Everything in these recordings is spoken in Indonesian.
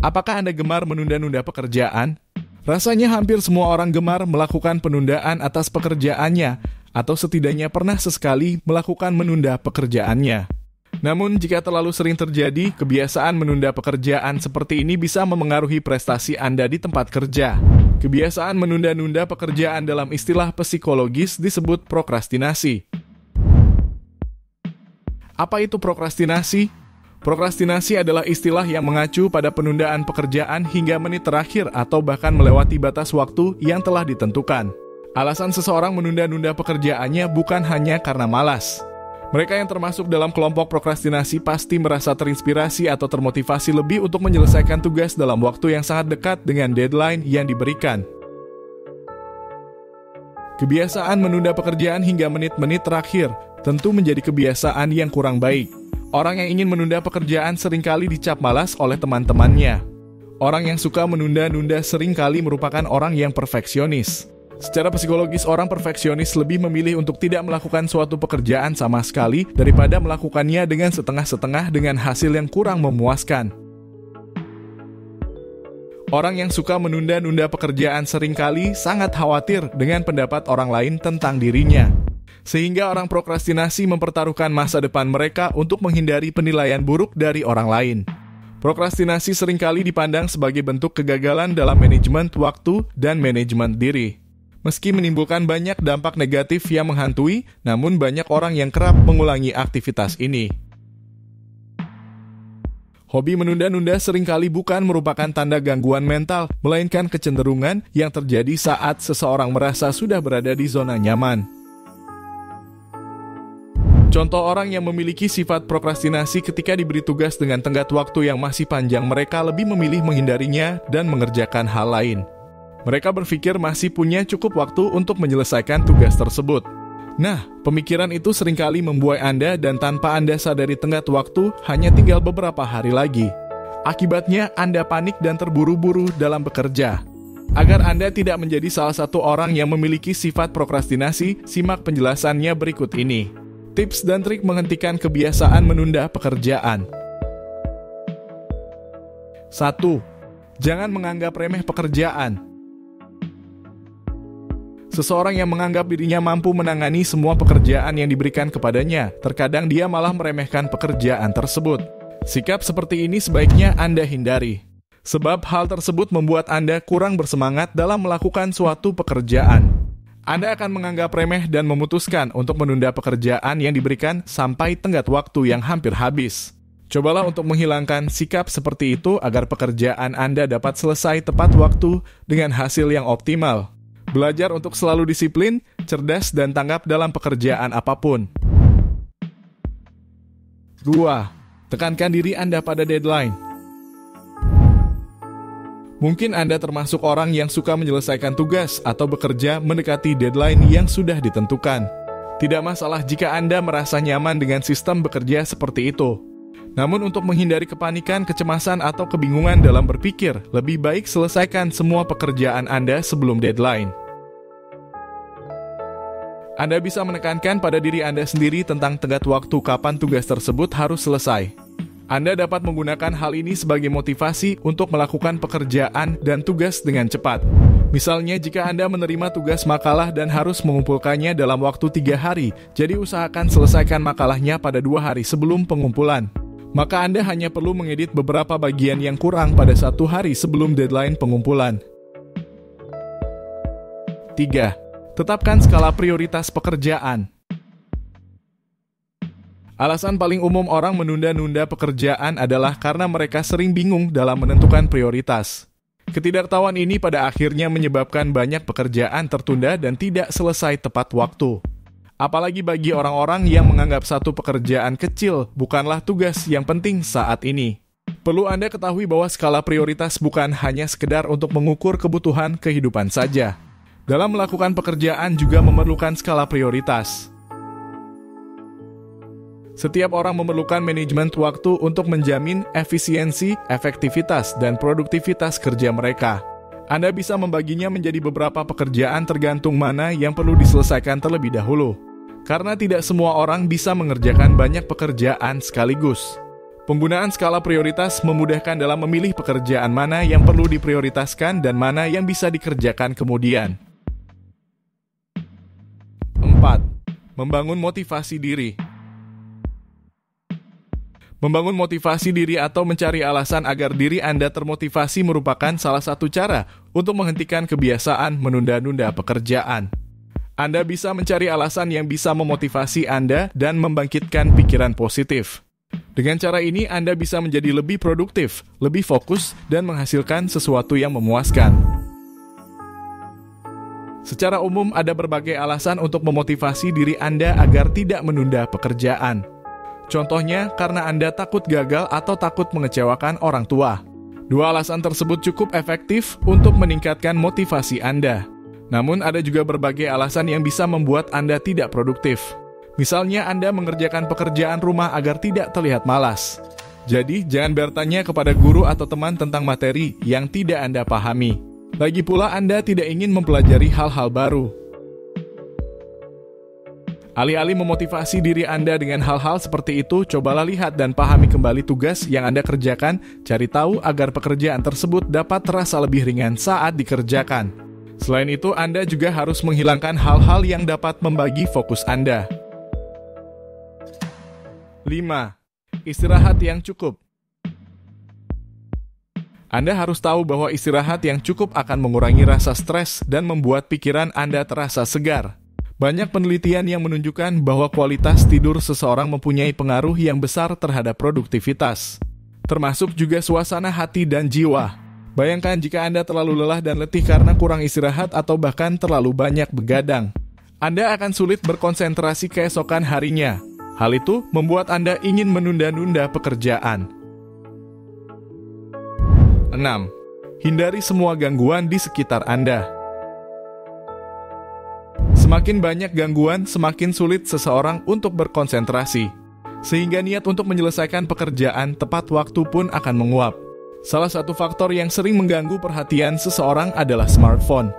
Apakah Anda gemar menunda-nunda pekerjaan? Rasanya hampir semua orang gemar melakukan penundaan atas pekerjaannya, atau setidaknya pernah sesekali melakukan menunda pekerjaannya. Namun, jika terlalu sering terjadi, kebiasaan menunda pekerjaan seperti ini bisa memengaruhi prestasi Anda di tempat kerja. Kebiasaan menunda-nunda pekerjaan dalam istilah psikologis disebut prokrastinasi. Apa itu prokrastinasi? Prokrastinasi adalah istilah yang mengacu pada penundaan pekerjaan hingga menit terakhir atau bahkan melewati batas waktu yang telah ditentukan. Alasan seseorang menunda-nunda pekerjaannya bukan hanya karena malas. Mereka yang termasuk dalam kelompok prokrastinasi pasti merasa terinspirasi atau termotivasi lebih untuk menyelesaikan tugas dalam waktu yang sangat dekat dengan deadline yang diberikan. Kebiasaan menunda pekerjaan hingga menit-menit terakhir tentu menjadi kebiasaan yang kurang baik. Orang yang ingin menunda pekerjaan seringkali dicap malas oleh teman-temannya. Orang yang suka menunda-nunda seringkali merupakan orang yang perfeksionis. Secara psikologis, orang perfeksionis lebih memilih untuk tidak melakukan suatu pekerjaan sama sekali daripada melakukannya dengan setengah-setengah dengan hasil yang kurang memuaskan. Orang yang suka menunda-nunda pekerjaan seringkali sangat khawatir dengan pendapat orang lain tentang dirinya. Sehingga orang prokrastinasi mempertaruhkan masa depan mereka untuk menghindari penilaian buruk dari orang lain. Prokrastinasi seringkali dipandang sebagai bentuk kegagalan dalam manajemen waktu dan manajemen diri. Meski menimbulkan banyak dampak negatif yang menghantui, namun banyak orang yang kerap mengulangi aktivitas ini. Hobi menunda-nunda seringkali bukan merupakan tanda gangguan mental, melainkan kecenderungan yang terjadi saat seseorang merasa sudah berada di zona nyaman. Contoh orang yang memiliki sifat prokrastinasi ketika diberi tugas dengan tenggat waktu yang masih panjang, mereka lebih memilih menghindarinya dan mengerjakan hal lain. Mereka berpikir masih punya cukup waktu untuk menyelesaikan tugas tersebut. Nah, pemikiran itu seringkali membuai Anda dan tanpa Anda sadari tenggat waktu hanya tinggal beberapa hari lagi. Akibatnya, Anda panik dan terburu-buru dalam bekerja. Agar Anda tidak menjadi salah satu orang yang memiliki sifat prokrastinasi, simak penjelasannya berikut ini. Tips dan trik menghentikan kebiasaan menunda pekerjaan. 1. Jangan menganggap remeh pekerjaan. Seseorang yang menganggap dirinya mampu menangani semua pekerjaan yang diberikan kepadanya, terkadang dia malah meremehkan pekerjaan tersebut. Sikap seperti ini sebaiknya Anda hindari. Sebab hal tersebut membuat Anda kurang bersemangat dalam melakukan suatu pekerjaan. Anda akan menganggap remeh dan memutuskan untuk menunda pekerjaan yang diberikan sampai tenggat waktu yang hampir habis. Cobalah untuk menghilangkan sikap seperti itu agar pekerjaan Anda dapat selesai tepat waktu dengan hasil yang optimal. Belajar untuk selalu disiplin, cerdas, dan tanggap dalam pekerjaan apapun. 2. Tekankan diri Anda pada deadline. Mungkin Anda termasuk orang yang suka menyelesaikan tugas atau bekerja mendekati deadline yang sudah ditentukan. Tidak masalah jika Anda merasa nyaman dengan sistem bekerja seperti itu. Namun untuk menghindari kepanikan, kecemasan, atau kebingungan dalam berpikir, lebih baik selesaikan semua pekerjaan Anda sebelum deadline. Anda bisa menekankan pada diri Anda sendiri tentang tenggat waktu kapan tugas tersebut harus selesai. Anda dapat menggunakan hal ini sebagai motivasi untuk melakukan pekerjaan dan tugas dengan cepat. Misalnya, jika Anda menerima tugas makalah dan harus mengumpulkannya dalam waktu 3 hari, jadi usahakan selesaikan makalahnya pada 2 hari sebelum pengumpulan. Maka Anda hanya perlu mengedit beberapa bagian yang kurang pada 1 hari sebelum deadline pengumpulan. 3. Tetapkan skala prioritas pekerjaan. Alasan paling umum orang menunda-nunda pekerjaan adalah karena mereka sering bingung dalam menentukan prioritas. Ketidaktahuan ini pada akhirnya menyebabkan banyak pekerjaan tertunda dan tidak selesai tepat waktu. Apalagi bagi orang-orang yang menganggap satu pekerjaan kecil bukanlah tugas yang penting saat ini. Perlu Anda ketahui bahwa skala prioritas bukan hanya sekedar untuk mengukur kebutuhan kehidupan saja. Dalam melakukan pekerjaan juga memerlukan skala prioritas. Setiap orang memerlukan manajemen waktu untuk menjamin efisiensi, efektivitas, dan produktivitas kerja mereka. Anda bisa membaginya menjadi beberapa pekerjaan tergantung mana yang perlu diselesaikan terlebih dahulu. Karena tidak semua orang bisa mengerjakan banyak pekerjaan sekaligus. Penggunaan skala prioritas memudahkan dalam memilih pekerjaan mana yang perlu diprioritaskan dan mana yang bisa dikerjakan kemudian. 4. Membangun motivasi diri. Membangun motivasi diri atau mencari alasan agar diri Anda termotivasi merupakan salah satu cara untuk menghentikan kebiasaan menunda-nunda pekerjaan. Anda bisa mencari alasan yang bisa memotivasi Anda dan membangkitkan pikiran positif. Dengan cara ini, Anda bisa menjadi lebih produktif, lebih fokus, dan menghasilkan sesuatu yang memuaskan. Secara umum, ada berbagai alasan untuk memotivasi diri Anda agar tidak menunda pekerjaan. Contohnya, karena Anda takut gagal atau takut mengecewakan orang tua. Dua alasan tersebut cukup efektif untuk meningkatkan motivasi Anda. Namun, ada juga berbagai alasan yang bisa membuat Anda tidak produktif. Misalnya, Anda mengerjakan pekerjaan rumah agar tidak terlihat malas. Jadi, jangan bertanya kepada guru atau teman tentang materi yang tidak Anda pahami. Lagi pula, Anda tidak ingin mempelajari hal-hal baru. Alih-alih memotivasi diri Anda dengan hal-hal seperti itu, cobalah lihat dan pahami kembali tugas yang Anda kerjakan, cari tahu agar pekerjaan tersebut dapat terasa lebih ringan saat dikerjakan. Selain itu, Anda juga harus menghilangkan hal-hal yang dapat membagi fokus Anda. 5. Istirahat yang cukup. Anda harus tahu bahwa istirahat yang cukup akan mengurangi rasa stres dan membuat pikiran Anda terasa segar. Banyak penelitian yang menunjukkan bahwa kualitas tidur seseorang mempunyai pengaruh yang besar terhadap produktivitas, termasuk juga suasana hati dan jiwa. Bayangkan jika Anda terlalu lelah dan letih karena kurang istirahat atau bahkan terlalu banyak begadang. Anda akan sulit berkonsentrasi keesokan harinya. Hal itu membuat Anda ingin menunda-nunda pekerjaan. 6. Hindari semua gangguan di sekitar Anda. Semakin banyak gangguan, semakin sulit seseorang untuk berkonsentrasi. Sehingga niat untuk menyelesaikan pekerjaan tepat waktu pun akan menguap. Salah satu faktor yang sering mengganggu perhatian seseorang adalah smartphone.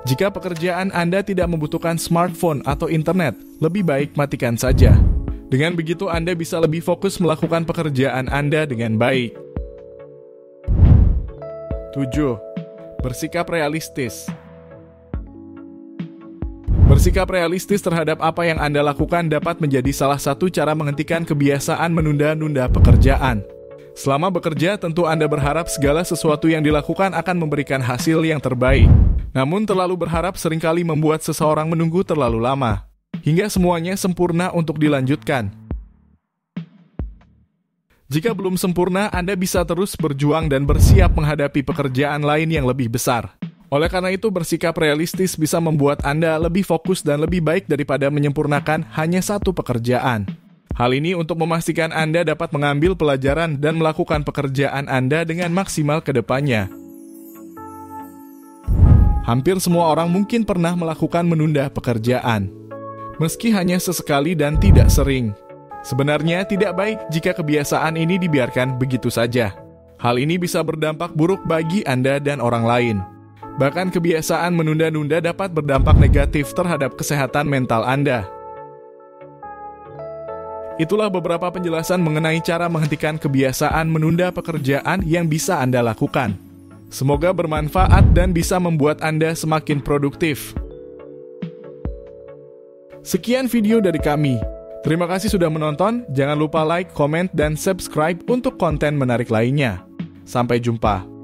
Jika pekerjaan Anda tidak membutuhkan smartphone atau internet, lebih baik matikan saja. Dengan begitu, Anda bisa lebih fokus melakukan pekerjaan Anda dengan baik. 7. Bersikap realistis. Bersikap realistis terhadap apa yang Anda lakukan dapat menjadi salah satu cara menghentikan kebiasaan menunda-nunda pekerjaan. Selama bekerja, tentu Anda berharap segala sesuatu yang dilakukan akan memberikan hasil yang terbaik. Namun terlalu berharap seringkali membuat seseorang menunggu terlalu lama, hingga semuanya sempurna untuk dilanjutkan. Jika belum sempurna, Anda bisa terus berjuang dan bersiap menghadapi pekerjaan lain yang lebih besar. Oleh karena itu, bersikap realistis bisa membuat Anda lebih fokus dan lebih baik daripada menyempurnakan hanya satu pekerjaan. Hal ini untuk memastikan Anda dapat mengambil pelajaran dan melakukan pekerjaan Anda dengan maksimal ke depannya. Hampir semua orang mungkin pernah melakukan menunda pekerjaan, meski hanya sesekali dan tidak sering. Sebenarnya tidak baik jika kebiasaan ini dibiarkan begitu saja. Hal ini bisa berdampak buruk bagi Anda dan orang lain. Bahkan kebiasaan menunda-nunda dapat berdampak negatif terhadap kesehatan mental Anda. Itulah beberapa penjelasan mengenai cara menghentikan kebiasaan menunda pekerjaan yang bisa Anda lakukan. Semoga bermanfaat dan bisa membuat Anda semakin produktif. Sekian video dari kami. Terima kasih sudah menonton. Jangan lupa like, komen, dan subscribe untuk konten menarik lainnya. Sampai jumpa.